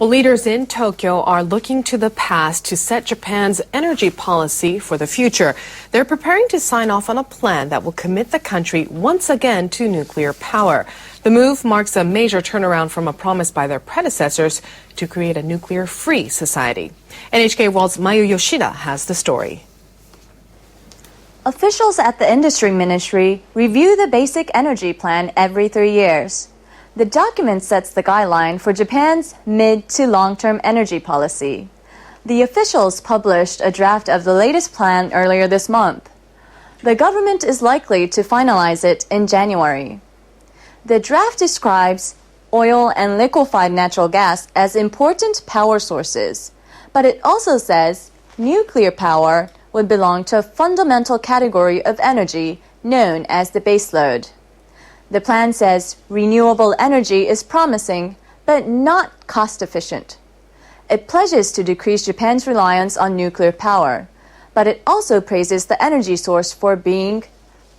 Well, leaders in Tokyo are looking to the past to set Japan's energy policy for the future. They're preparing to sign off on a plan that will commit the country once again to nuclear power. The move marks a major turnaround from a promise by their predecessors to create a nuclear-free society. NHK World's Mayu Yoshida has the story. Officials at the Industry Ministry review the Basic Energy Plan every 3 years. The document sets the guideline for Japan's mid to long-term energy policy. The officials published a draft of the latest plan earlier this month. The government is likely to finalize it in January. The draft describes oil and liquefied natural gas as important power sources, but it also says nuclear power would belong to a fundamental category of energy known as the baseload. The plan says renewable energy is promising, but not cost-efficient. It pledges to decrease Japan's reliance on nuclear power, but it also praises the energy source for being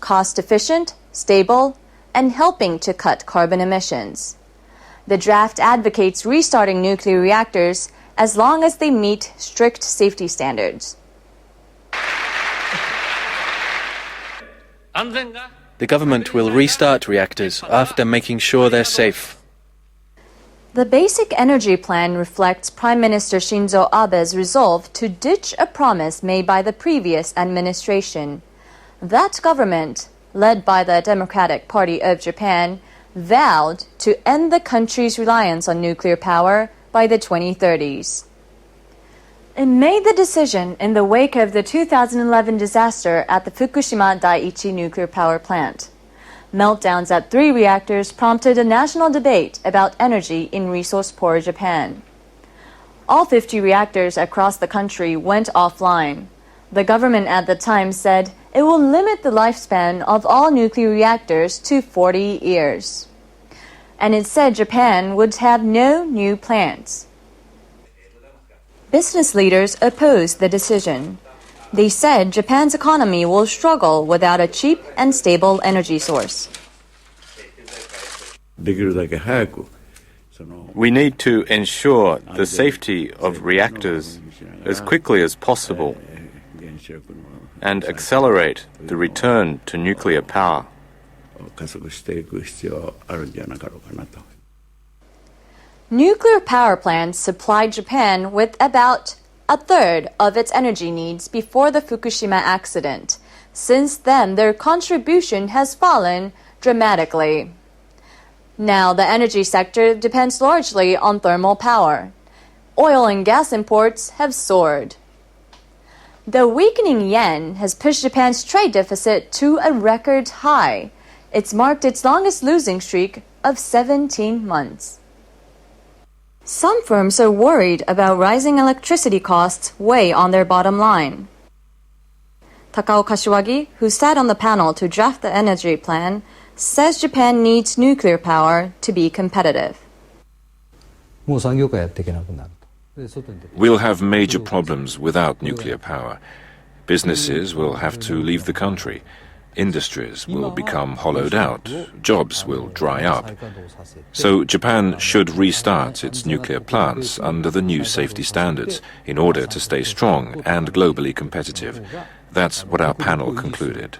cost-efficient, stable, and helping to cut carbon emissions. The draft advocates restarting nuclear reactors as long as they meet strict safety standards. The government will restart reactors after making sure they're safe. The Basic Energy Plan reflects Prime Minister Shinzo Abe's resolve to ditch a promise made by the previous administration. That government, led by the Democratic Party of Japan, vowed to end the country's reliance on nuclear power by the 2030s. It made the decision in the wake of the 2011 disaster at the Fukushima Daiichi nuclear power plant. Meltdowns at 3 reactors prompted a national debate about energy in resource-poor Japan. All 50 reactors across the country went offline. The government at the time said it will limit the lifespan of all nuclear reactors to 40 years. And it said Japan would have no new plants. Business leaders opposed the decision. They said Japan's economy will struggle without a cheap and stable energy source. We need to ensure the safety of reactors as quickly as possible and accelerate the return to nuclear power. Nuclear power plants supplied Japan with about a third of its energy needs before the Fukushima accident. Since then, their contribution has fallen dramatically. Now, the energy sector depends largely on thermal power. Oil and gas imports have soared. The weakening yen has pushed Japan's trade deficit to a record high. It's marked its longest losing streak of 17 months. Some firms are worried about rising electricity costs weigh on their bottom line. Takao Kashiwagi, who sat on the panel to draft the energy plan, says Japan needs nuclear power to be competitive. We'll have major problems without nuclear power. Businesses will have to leave the country. Industries will become hollowed out. Jobs will dry up. So Japan should restart its nuclear plants under the new safety standards in order to stay strong and globally competitive. That's what our panel concluded.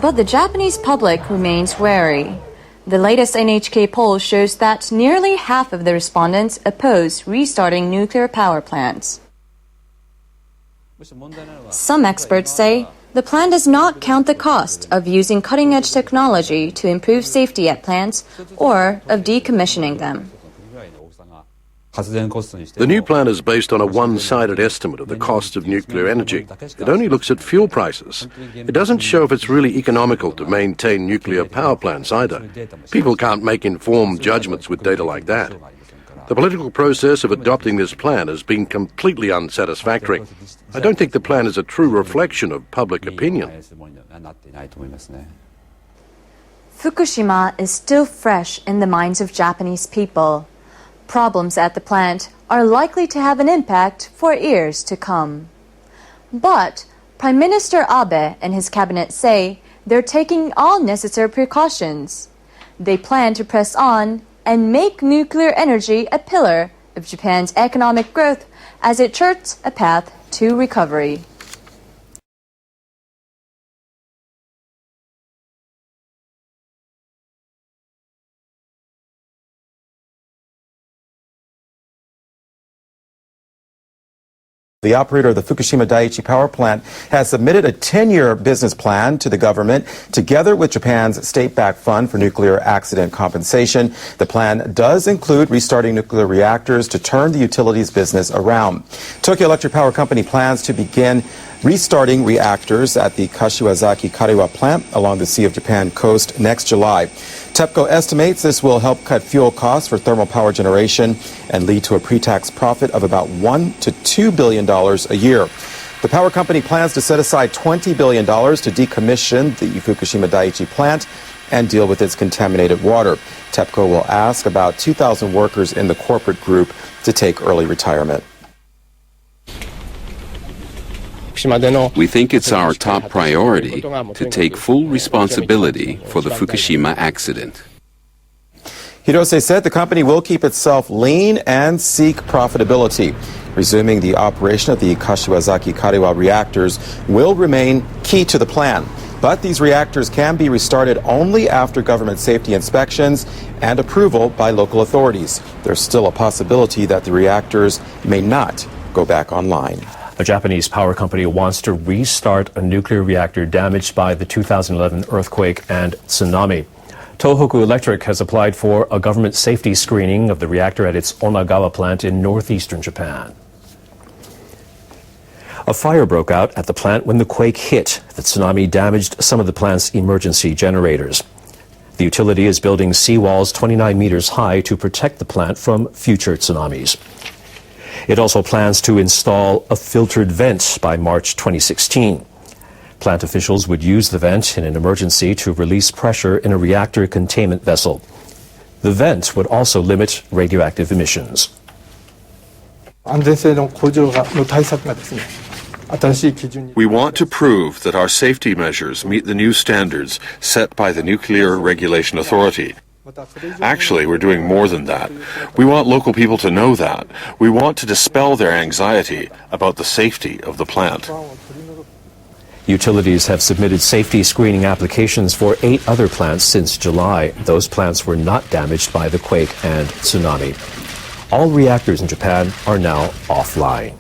But the Japanese public remains wary. The latest NHK poll shows that nearly half of the respondents oppose restarting nuclear power plants. Some experts say the plan does not count the cost of using cutting-edge technology to improve safety at plants or of decommissioning them. The new plan is based on a one-sided estimate of the cost of nuclear energy. It only looks at fuel prices. It doesn't show if it's really economical to maintain nuclear power plants either. People can't make informed judgments with data like that. The political process of adopting this plan has been completely unsatisfactory. I don't think the plan is a true reflection of public opinion. Fukushima is still fresh in the minds of Japanese people. Problems at the plant are likely to have an impact for years to come. But Prime Minister Abe and his cabinet say They're taking all necessary precautions. They plan to press on and make nuclear energy a pillar of Japan's economic growth as it charts a path to recovery. The operator of the Fukushima Daiichi power plant has submitted a 10-year business plan to the government together with Japan's state-backed fund for nuclear accident compensation. The plan does include restarting nuclear reactors to turn the utilities business around. Tokyo Electric Power Company plans to begin restarting reactors at the Kashiwazaki Kariwa plant along the Sea of Japan coast next July. TEPCO estimates this will help cut fuel costs for thermal power generation and lead to a pre-tax profit of about $1 to $2 billion a year. The power company plans to set aside $20 billion to decommission the Fukushima Daiichi plant and deal with its contaminated water. TEPCO will ask about 2,000 workers in the corporate group to take early retirement. We think it's our top priority to take full responsibility for the Fukushima accident. Hirose said the company will keep itself lean and seek profitability. Resuming the operation of the Kashiwazaki Kariwa reactors will remain key to the plan. But these reactors can be restarted only after government safety inspections and approval by local authorities. There's still a possibility that the reactors may not go back online. A Japanese power company wants to restart a nuclear reactor damaged by the 2011 earthquake and tsunami. Tohoku Electric has applied for a government safety screening of the reactor at its Onagawa plant in northeastern Japan. A fire broke out at the plant when the quake hit. The tsunami damaged some of the plant's emergency generators. The utility is building seawalls 29 meters high to protect the plant from future tsunamis. It also plans to install a filtered vent by March 2016. Plant officials would use the vent in an emergency to release pressure in a reactor containment vessel. The vent would also limit radioactive emissions. We want to prove that our safety measures meet the new standards set by the Nuclear Regulation Authority. Actually, we're doing more than that. We want local people to know that. We want to dispel their anxiety about the safety of the plant. Utilities have submitted safety screening applications for 8 other plants since July. Those plants were not damaged by the quake and tsunami. All reactors in Japan are now offline.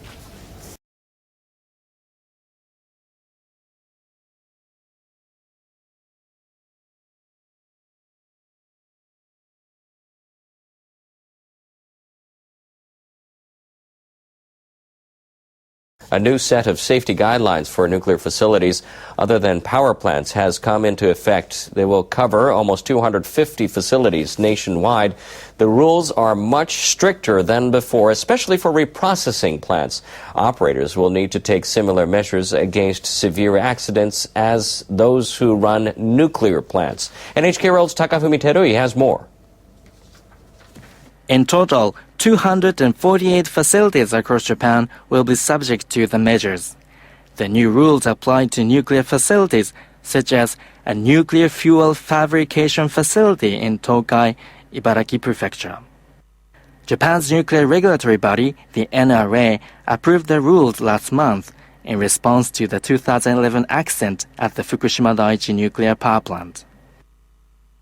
A new set of safety guidelines for nuclear facilities other than power plants has come into effect. They will cover almost 250 facilities nationwide. The rules are much stricter than before, especially for reprocessing plants. Operators will need to take similar measures against severe accidents as those who run nuclear plants. NHK World's Takafumi Terui has more. In total, 248 facilities across Japan will be subject to the measures. The new rules apply to nuclear facilities, such as a nuclear fuel fabrication facility in Tokai, Ibaraki Prefecture. Japan's nuclear regulatory body, the NRA, approved the rules last month in response to the 2011 accident at the Fukushima Daiichi nuclear power plant.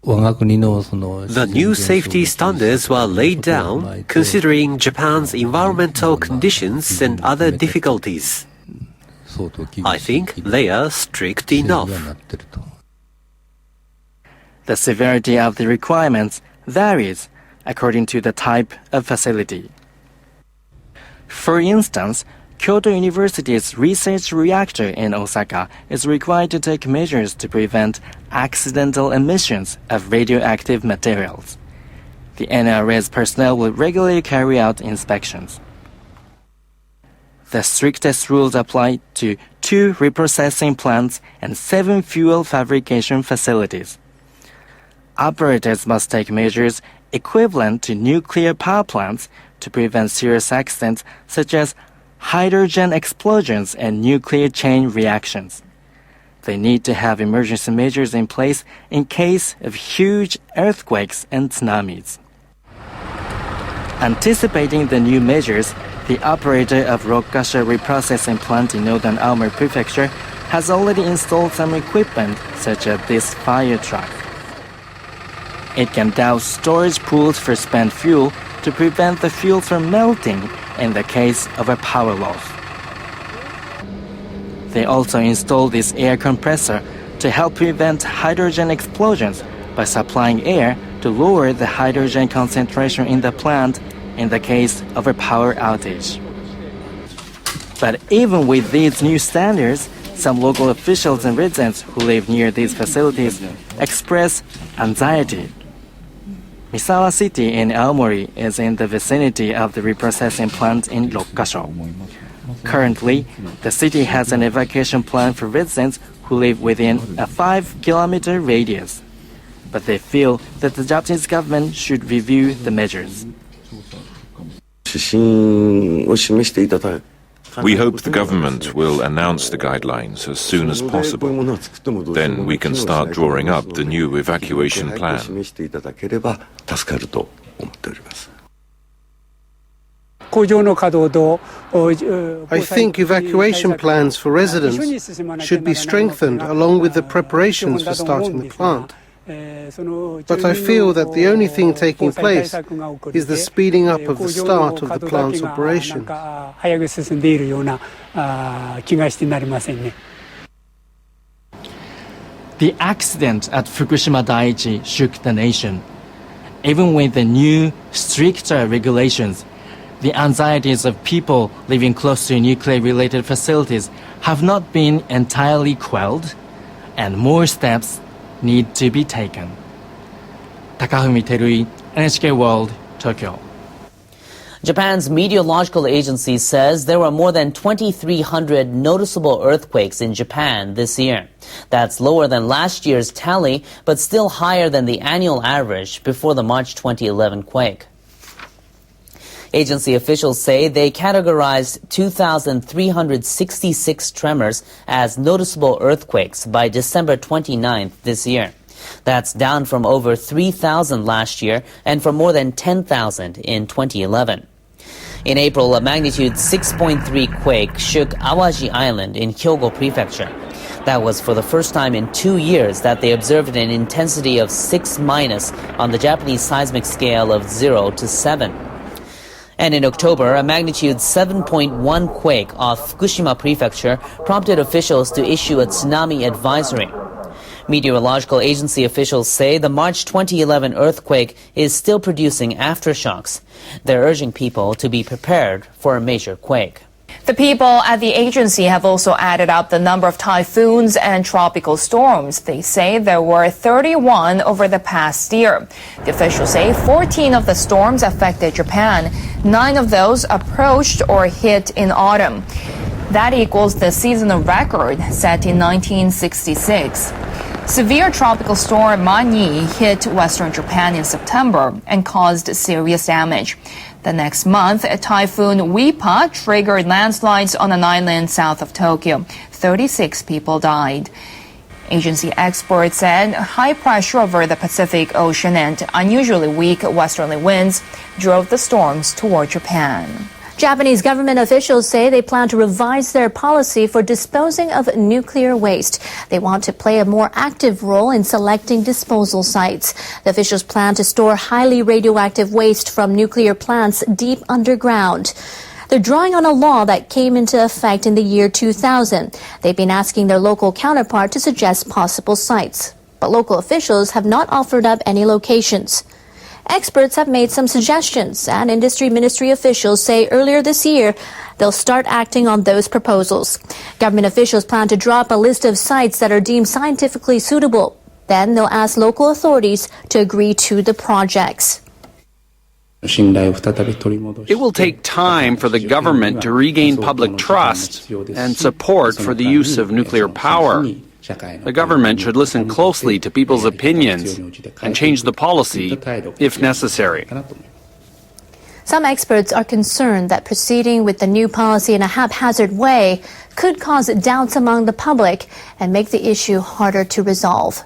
The new safety standards were laid down considering Japan's environmental conditions and other difficulties. I think they are strict enough. The severity of the requirements varies according to the type of facility. For instance, Kyoto University's research reactor in Osaka is required to take measures to prevent accidental emissions of radioactive materials. The NRA's personnel will regularly carry out inspections. The strictest rules apply to 2 reprocessing plants and 7 fuel fabrication facilities. Operators must take measures equivalent to nuclear power plants to prevent serious accidents such as hydrogen explosions and nuclear chain reactions. They need to have emergency measures in place in case of huge earthquakes and tsunamis. Anticipating the new measures, the operator of Rokkasha reprocessing plant in northern Aomori Prefecture has already installed some equipment, such as this fire truck. It can douse storage pools for spent fuel to prevent the fuel from melting in the case of a power loss. They also installed this air compressor to help prevent hydrogen explosions by supplying air to lower the hydrogen concentration in the plant in the case of a power outage. But even with these new standards, some local officials and residents who live near these facilities express anxiety. Misawa City in Aomori is in the vicinity of the reprocessing plant in Rokkasho. Currently, the city has an evacuation plan for residents who live within a 5-kilometer radius. But they feel that the Japanese government should review the measures. We hope the government will announce the guidelines as soon as possible. Then we can start drawing up the new evacuation plan. I think evacuation plans for residents should be strengthened along with the preparations for starting the plant. But I feel that the only thing taking place is the speeding up of the start of the plant's operation. The accident at Fukushima Daiichi shook the nation. Even with the new, stricter regulations, the anxieties of people living close to nuclear-related facilities have not been entirely quelled, and more steps need to be taken. Takafumi Terui, NHK World, Tokyo. Japan's meteorological agency says there were more than 2,300 noticeable earthquakes in Japan this year. That's lower than last year's tally, but still higher than the annual average before the March 2011 quake. Agency officials say they categorized 2,366 tremors as noticeable earthquakes by December 29th this year. That's down from over 3,000 last year and from more than 10,000 in 2011. In April, a magnitude 6.3 quake shook Awaji Island in Hyogo Prefecture. That was for the first time in 2 years that they observed an intensity of 6- on the Japanese seismic scale of 0 to 7. And in October, a magnitude 7.1 quake off Fukushima Prefecture prompted officials to issue a tsunami advisory. Meteorological agency officials say the March 2011 earthquake is still producing aftershocks. They're urging people to be prepared for a major quake. The people at the agency have also added up the number of typhoons and tropical storms. They say there were 31 over the past year. The officials say 14 of the storms affected Japan. 9 of those approached or hit in autumn. That equals the seasonal record set in 1966. Severe tropical storm Mani hit western Japan in September and caused serious damage. The next month, a typhoon Wipa triggered landslides on an island south of Tokyo. 36 people died. Agency experts said high pressure over the Pacific Ocean and unusually weak westerly winds drove the storms toward Japan. Japanese government officials say they plan to revise their policy for disposing of nuclear waste. They want to play a more active role in selecting disposal sites. The officials plan to store highly radioactive waste from nuclear plants deep underground. They're drawing on a law that came into effect in the year 2000. They've been asking their local counterpart to suggest possible sites. But local officials have not offered up any locations. Experts have made some suggestions, and industry ministry officials say earlier this year they'll start acting on those proposals. Government officials plan to draw up a list of sites that are deemed scientifically suitable. Then they'll ask local authorities to agree to the projects. It will take time for the government to regain public trust and support for the use of nuclear power. The government should listen closely to people's opinions and change the policy if necessary. Some experts are concerned that proceeding with the new policy in a haphazard way could cause doubts among the public and make the issue harder to resolve.